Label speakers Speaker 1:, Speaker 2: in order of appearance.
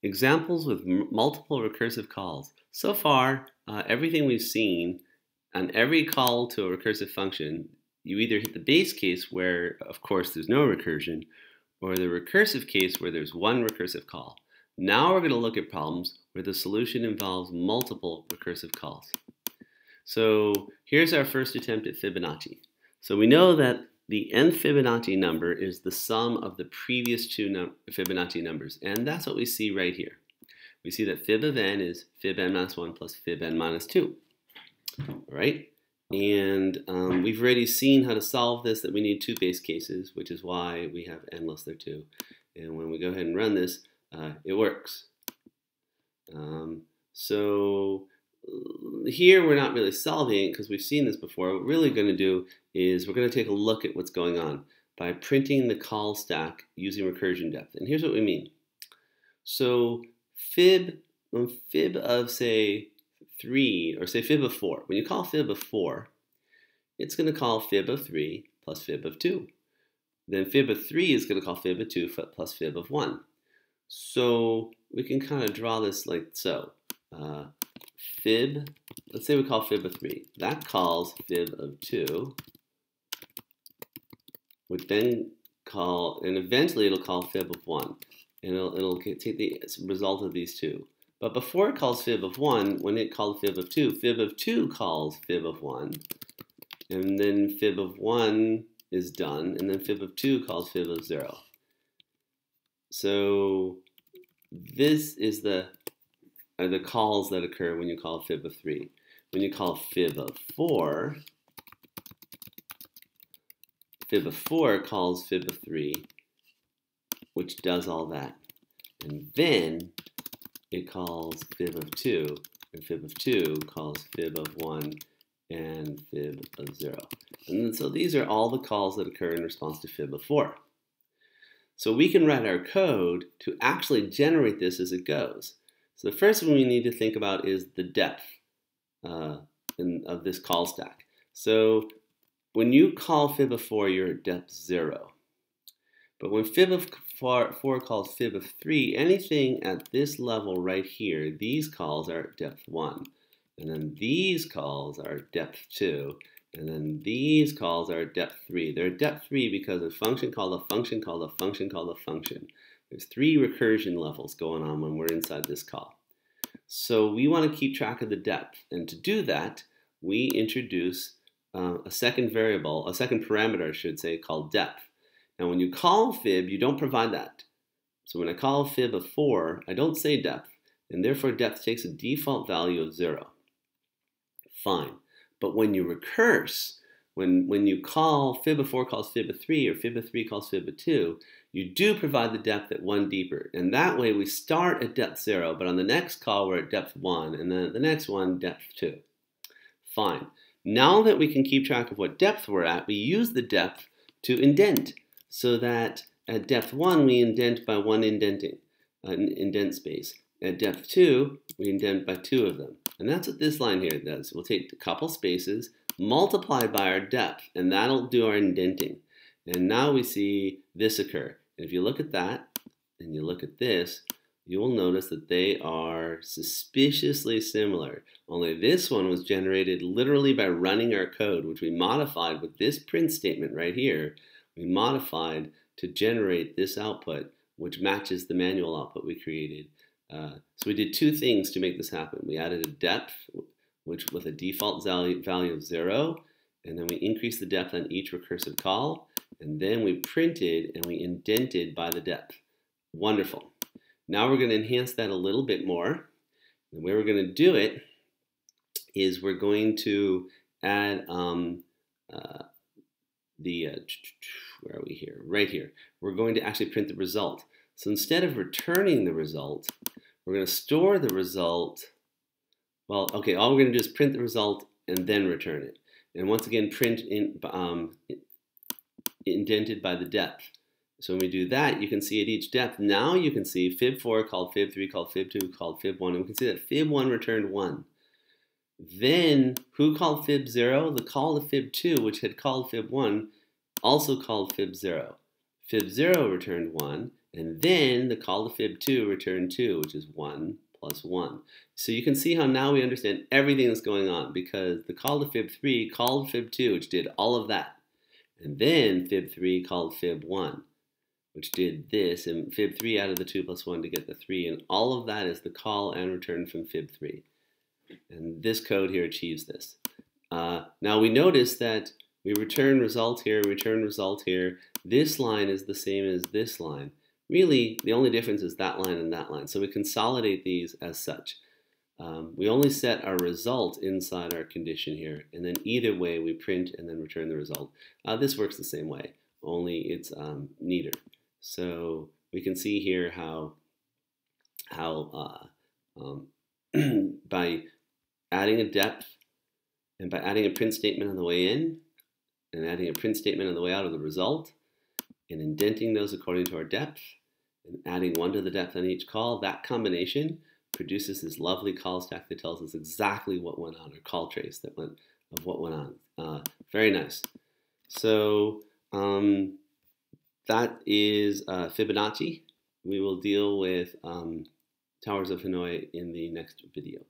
Speaker 1: Examples with multiple recursive calls. So far, everything we've seen, on every call to a recursive function, you either hit the base case where, of course, there's no recursion, or the recursive case where there's one recursive call. Now we're going to look at problems where the solution involves multiple recursive calls. So here's our first attempt at Fibonacci. So we know that the nth Fibonacci number is the sum of the previous two Fibonacci numbers, and that's what we see right here. We see that fib of n is fib n minus 1 plus fib n minus 2. All right? And we've already seen how to solve this, that we need two base cases, which is why we have n less than 2. And when we go ahead and run this, it works. So here we're not really solving it because we've seen this before. What we're really going to do is we're going to take a look at what's going on by printing the call stack using recursion depth. And here's what we mean. So fib of, say, 3, or say fib of 4. When you call fib of 4, it's going to call fib of 3 plus fib of 2. Then fib of 3 is going to call fib of 2 plus fib of 1. So we can kind of draw this like so. Fib, let's say we call fib of 3. That calls fib of 2, which then call, and eventually it'll call fib of 1. And it'll take the result of these two. But before it calls fib of 1, when it called fib of 2 calls fib of 1. And then fib of 1 is done, and then fib of 2 calls fib of 0. So this is the calls that occur when you call fib of 3. When you call fib of 4 calls fib of 3, which does all that. And then it calls fib of 2, and fib of 2 calls fib of 1 and fib of 0. And so these are all the calls that occur in response to fib of 4. So we can write our code to actually generate this as it goes. So the first one we need to think about is the depth of this call stack. So when you call fib of 4, you're at depth 0. But when fib of 4 calls fib of 3, anything at this level right here, these calls are at depth 1. And then these calls are at depth 2. And then these calls are at depth 3. They're at depth 3 because a function called a function called a function called a function. There's 3 recursion levels going on when we're inside this call. So we want to keep track of the depth. And to do that, we introduce a second variable, a second parameter, I should say, called depth. Now when you call fib, you don't provide that. So when I call fib of 4, I don't say depth, and therefore depth takes a default value of 0. Fine. But when you recurse, when you call fib of 4 calls fib of 3, or fib of 3 calls fib of 2, you do provide the depth at 1 deeper. And that way we start at depth 0, but on the next call we're at depth 1, and then the next one, depth 2. Fine. Now that we can keep track of what depth we're at, we use the depth to indent, so that at depth 1 we indent by 1 indent space. At depth 2, we indent by 2 of them. And that's what this line here does. We'll take a couple spaces, multiply by our depth, and that'll do our indenting. And now we see this occur. And if you look at that, and you look at this, you will notice that they are suspiciously similar. Only this one was generated literally by running our code, which we modified with this print statement right here. We modified to generate this output, which matches the manual output we created. So we did 2 things to make this happen. We added a depth, which with a default value of 0, and then we increased the depth on each recursive call, and then we printed and we indented by the depth. Wonderful. Now we're going to enhance that a little bit more. The way we're going to do it is we're going to add where are we here? Right here. We're going to actually print the result. So instead of returning the result, we're going to store the result. Well, okay, all we're going to do is print the result and then return it. And once again, print indented by the depth. So when we do that, you can see at each depth, now you can see fib 4 called fib 3 called fib 2 called fib 1, and we can see that fib 1 returned 1. Then, who called fib 0? The call to fib 2, which had called fib 1, also called fib 0. Fib 0 returned 1, And then the call to fib2 returned 2, which is 1 plus 1. So you can see how now we understand everything that's going on, because the call to fib3 called fib2, which did all of that. And then fib3 called fib1, which did this, and fib3 added the 2 plus 1 to get the 3, and all of that is the call and return from fib3. And this code here achieves this. Now we notice that we return result here, return result here. This line is the same as this line. Really, the only difference is that line and that line. So we consolidate these as such. We only set our result inside our condition here, and then either way we print and then return the result. This works the same way, only it's neater. So we can see here how by adding a depth and by adding a print statement on the way in and adding a print statement on the way out of the result and indenting those according to our depth and adding 1 to the depth on each call, that combination produces this lovely call stack that tells us exactly what went on, or call trace that went of what went on. Very nice. So that is Fibonacci. We will deal with Towers of Hanoi in the next video.